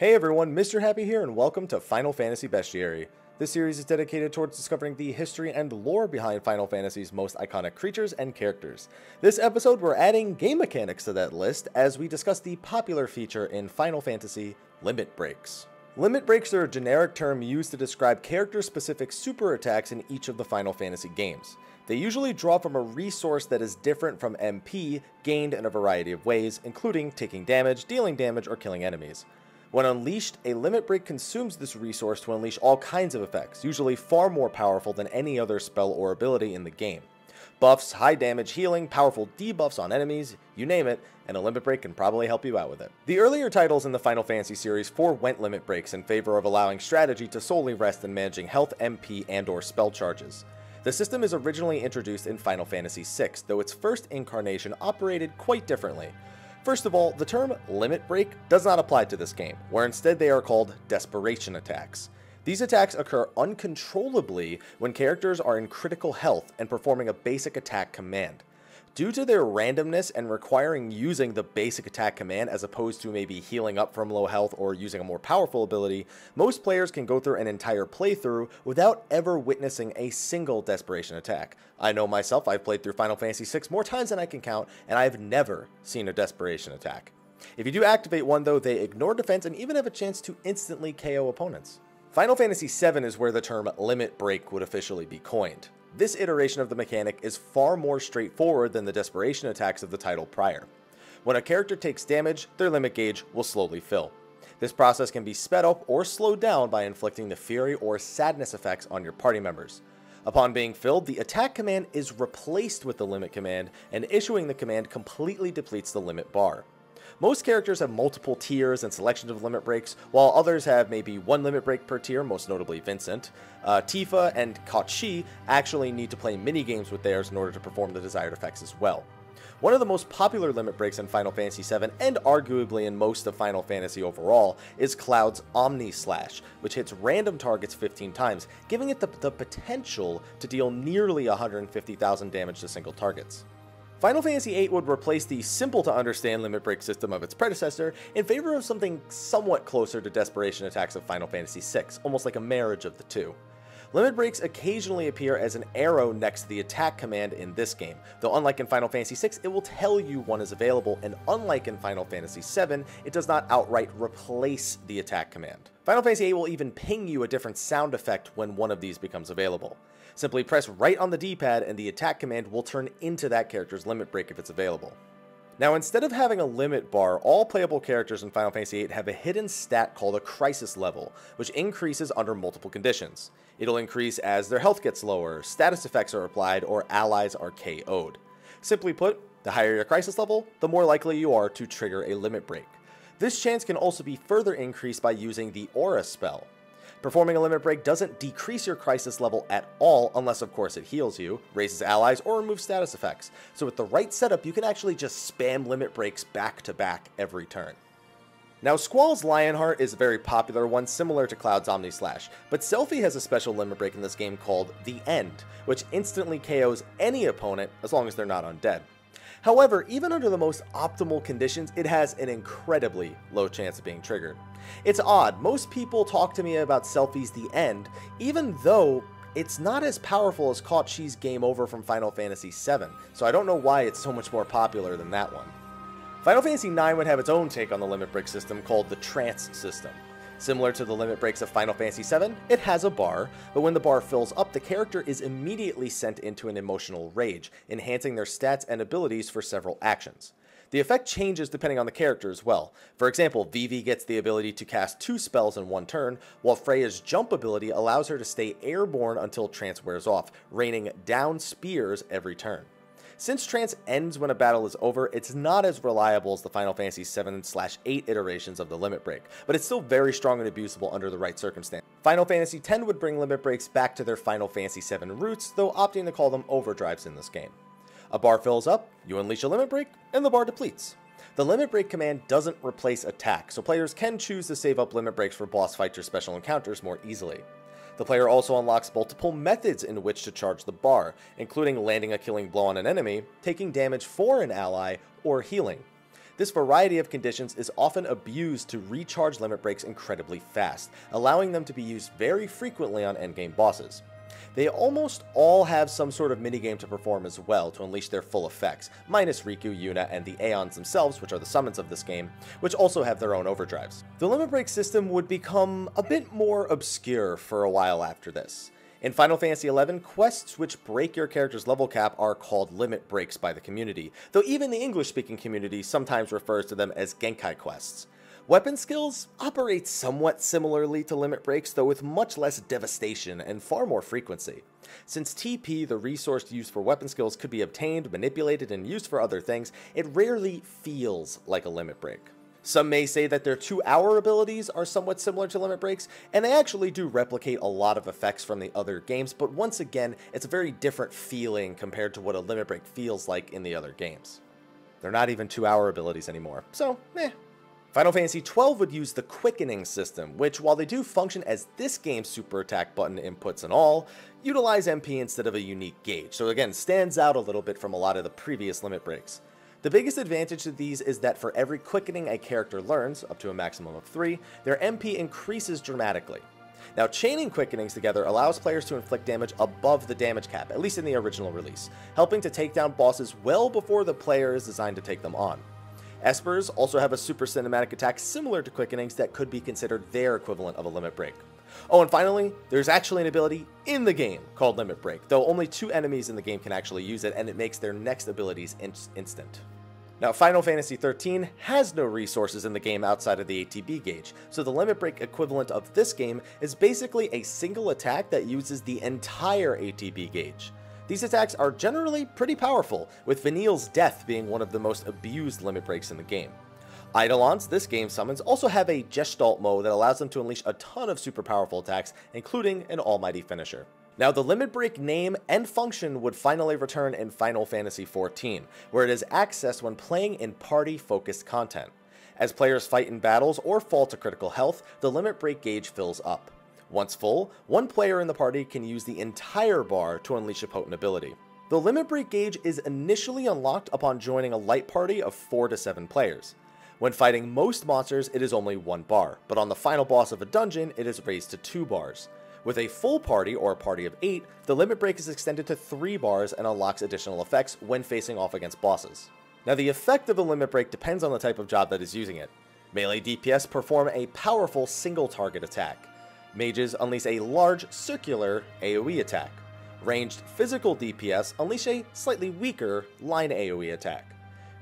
Hey everyone, Mr. Happy here, and welcome to Final Fantasy Bestiary. This series is dedicated towards discovering the history and lore behind Final Fantasy's most iconic creatures and characters. This episode, we're adding game mechanics to that list as we discuss the popular feature in Final Fantasy, Limit Breaks. Limit Breaks are a generic term used to describe character-specific super attacks in each of the Final Fantasy games. They usually draw from a resource that is different from MP, gained in a variety of ways, including taking damage, dealing damage, or killing enemies. When unleashed, a limit break consumes this resource to unleash all kinds of effects, usually far more powerful than any other spell or ability in the game. Buffs, high damage healing, powerful debuffs on enemies, you name it, and a limit break can probably help you out with it. The earlier titles in the Final Fantasy series forewent limit breaks in favor of allowing strategy to solely rest in managing health, MP, and/or spell charges. The system is originally introduced in Final Fantasy VI, though its first incarnation operated quite differently. First of all, the term Limit Break does not apply to this game, where instead they are called Desperation Attacks. These attacks occur uncontrollably when characters are in critical health and performing a basic attack command. Due to their randomness and requiring using the basic attack command as opposed to maybe healing up from low health or using a more powerful ability, most players can go through an entire playthrough without ever witnessing a single desperation attack. I know myself, I've played through Final Fantasy VI more times than I can count, and I've never seen a desperation attack. If you do activate one though, they ignore defense and even have a chance to instantly KO opponents. Final Fantasy VII is where the term Limit Break would officially be coined. This iteration of the mechanic is far more straightforward than the desperation attacks of the title prior. When a character takes damage, their limit gauge will slowly fill. This process can be sped up or slowed down by inflicting the fury or sadness effects on your party members. Upon being filled, the attack command is replaced with the limit command, and issuing the command completely depletes the limit bar. Most characters have multiple tiers and selections of limit breaks, while others have maybe one limit break per tier, most notably Vincent. Tifa and Kachi actually need to play mini-games with theirs in order to perform the desired effects as well. One of the most popular limit breaks in Final Fantasy VII, and arguably in most of Final Fantasy overall, is Cloud's Omni Slash, which hits random targets 15 times, giving it the potential to deal nearly 150,000 damage to single targets. Final Fantasy VIII would replace the simple-to-understand limit break system of its predecessor in favor of something somewhat closer to desperation attacks of Final Fantasy VI, almost like a marriage of the two. Limit breaks occasionally appear as an arrow next to the attack command in this game, though unlike in Final Fantasy VI, it will tell you one is available, and unlike in Final Fantasy VII, it does not outright replace the attack command. Final Fantasy VIII will even ping you a different sound effect when one of these becomes available. Simply press right on the D-pad and the attack command will turn into that character's limit break if it's available. Now, instead of having a limit bar, all playable characters in Final Fantasy VIII have a hidden stat called a crisis level, which increases under multiple conditions. It'll increase as their health gets lower, status effects are applied, or allies are KO'd. Simply put, the higher your crisis level, the more likely you are to trigger a limit break. This chance can also be further increased by using the Aura spell. Performing a limit break doesn't decrease your crisis level at all, unless of course it heals you, raises allies, or removes status effects. So with the right setup, you can actually just spam limit breaks back to back every turn. Now, Squall's Lionheart is a very popular one, similar to Cloud's Omni Slash, but Selphie has a special limit break in this game called The End, which instantly KOs any opponent as long as they're not undead. However, even under the most optimal conditions, it has an incredibly low chance of being triggered. It's odd, most people talk to me about Selphie's The End, even though it's not as powerful as Kachi's Game Over from Final Fantasy VII, so I don't know why it's so much more popular than that one. Final Fantasy IX would have its own take on the limit break system called the Trance System. Similar to the limit breaks of Final Fantasy VII, it has a bar, but when the bar fills up, the character is immediately sent into an emotional rage, enhancing their stats and abilities for several actions. The effect changes depending on the character as well. For example, Vivi gets the ability to cast 2 spells in one turn, while Freya's jump ability allows her to stay airborne until trance wears off, raining down spears every turn. Since trance ends when a battle is over, it's not as reliable as the Final Fantasy VII/8 iterations of the limit break, but it's still very strong and abusable under the right circumstance. Final Fantasy X would bring limit breaks back to their Final Fantasy VII roots, though opting to call them overdrives in this game. A bar fills up, you unleash a limit break, and the bar depletes. The limit break command doesn't replace attack, so players can choose to save up limit breaks for boss fights or special encounters more easily. The player also unlocks multiple methods in which to charge the bar, including landing a killing blow on an enemy, taking damage for an ally, or healing. This variety of conditions is often abused to recharge limit breaks incredibly fast, allowing them to be used very frequently on endgame bosses. They almost all have some sort of minigame to perform as well to unleash their full effects, minus Riku, Yuna, and the Aeons themselves, which are the summons of this game, which also have their own overdrives. The limit break system would become a bit more obscure for a while after this. In Final Fantasy XI, quests which break your character's level cap are called limit breaks by the community, though even the English-speaking community sometimes refers to them as Genkai quests. Weapon skills operate somewhat similarly to limit breaks, though with much less devastation and far more frequency. Since TP, the resource used for weapon skills, could be obtained, manipulated, and used for other things, it rarely feels like a limit break. Some may say that their 2-hour abilities are somewhat similar to limit breaks, and they actually do replicate a lot of effects from the other games, but once again, it's a very different feeling compared to what a limit break feels like in the other games. They're not even 2-hour abilities anymore, so Final Fantasy XII would use the quickening system, which, while they do function as this game's super attack button inputs and all, utilize MP instead of a unique gauge, so again, stands out a little bit from a lot of the previous limit breaks. The biggest advantage to these is that for every quickening a character learns, up to a maximum of 3, their MP increases dramatically. Now, chaining quickenings together allows players to inflict damage above the damage cap, at least in the original release, helping to take down bosses well before the player is designed to take them on. Espers also have a super cinematic attack similar to quickenings that could be considered their equivalent of a limit break. Oh, and finally, there's actually an ability in the game called Limit Break, though only 2 enemies in the game can actually use it, and it makes their next abilities instant. Now, Final Fantasy XIII has no resources in the game outside of the ATB gauge, so the Limit Break equivalent of this game is basically a single attack that uses the entire ATB gauge. These attacks are generally pretty powerful, with Vanille's death being one of the most abused limit breaks in the game. Eidelons, this game summons, also have a Gestalt mode that allows them to unleash a ton of super powerful attacks, including an almighty finisher. Now, the limit break name and function would finally return in Final Fantasy XIV, where it is accessed when playing in party-focused content. As players fight in battles or fall to critical health, the limit break gauge fills up. Once full, one player in the party can use the entire bar to unleash a potent ability. The limit break gauge is initially unlocked upon joining a light party of 4 to 7 players. When fighting most monsters, it is only 1 bar, but on the final boss of a dungeon, it is raised to 2 bars. With a full party, or a party of 8, the limit break is extended to 3 bars and unlocks additional effects when facing off against bosses. Now, the effect of a limit break depends on the type of job that is using it. Melee DPS perform a powerful single target attack. Mages unleash a large circular AoE attack. Ranged physical DPS unleash a slightly weaker line AoE attack.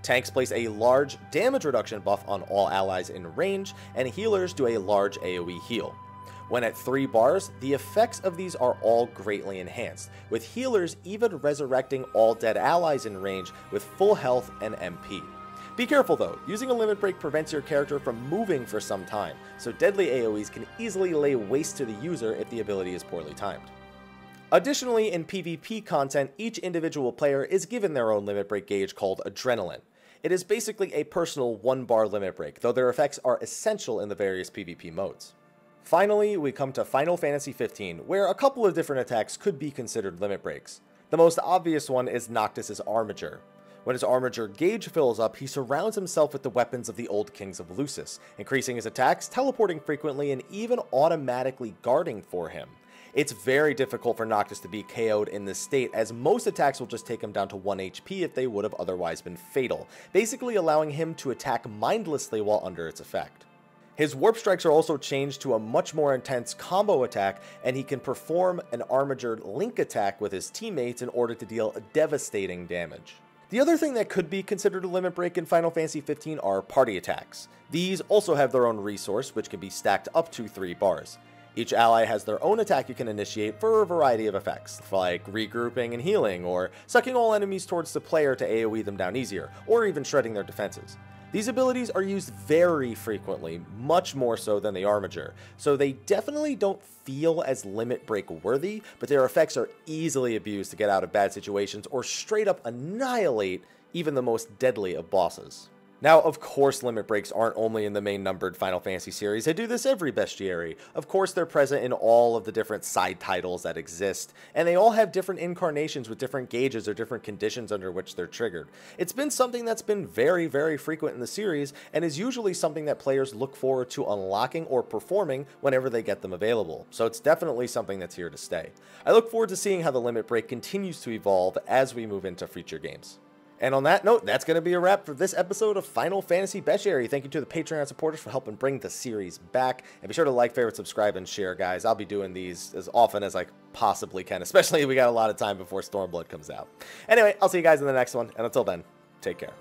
Tanks place a large damage reduction buff on all allies in range, and healers do a large AoE heal. When at 3 bars, the effects of these are all greatly enhanced, with healers even resurrecting all dead allies in range with full health and MP. Be careful though, using a limit break prevents your character from moving for some time, so deadly AoEs can easily lay waste to the user if the ability is poorly timed. Additionally, in PvP content, each individual player is given their own limit break gauge called Adrenaline. It is basically a personal 1-bar limit break, though their effects are essential in the various PvP modes. Finally, we come to Final Fantasy XV, where a couple of different attacks could be considered limit breaks. The most obvious one is Noctis' Armature. When his Armature gauge fills up, he surrounds himself with the weapons of the old kings of Lucis, increasing his attacks, teleporting frequently, and even automatically guarding for him. It's very difficult for Noctis to be KO'd in this state, as most attacks will just take him down to 1 HP if they would have otherwise been fatal, basically allowing him to attack mindlessly while under its effect. His warp strikes are also changed to a much more intense combo attack, and he can perform an Armature link attack with his teammates in order to deal devastating damage. The other thing that could be considered a limit break in Final Fantasy XV are party attacks. These also have their own resource, which can be stacked up to 3 bars. Each ally has their own attack you can initiate for a variety of effects, like regrouping and healing, or sucking all enemies towards the player to AoE them down easier, or even shredding their defenses. These abilities are used very frequently, much more so than the Armature, so they definitely don't feel as limit break worthy, but their effects are easily abused to get out of bad situations or straight up annihilate even the most deadly of bosses. Now, of course, limit breaks aren't only in the main numbered Final Fantasy series. They do this every bestiary. Of course, they're present in all of the different side titles that exist, and they all have different incarnations with different gauges or different conditions under which they're triggered. It's been something that's been very, very frequent in the series, and is usually something that players look forward to unlocking or performing whenever they get them available. So it's definitely something that's here to stay. I look forward to seeing how the limit break continues to evolve as we move into future games. And on that note, that's going to be a wrap for this episode of Final Fantasy Bestiary. Thank you to the Patreon supporters for helping bring the series back. And be sure to like, favorite, subscribe, and share, guys. I'll be doing these as often as I possibly can, especially we got a lot of time before Stormblood comes out. Anyway, I'll see you guys in the next one. And until then, take care.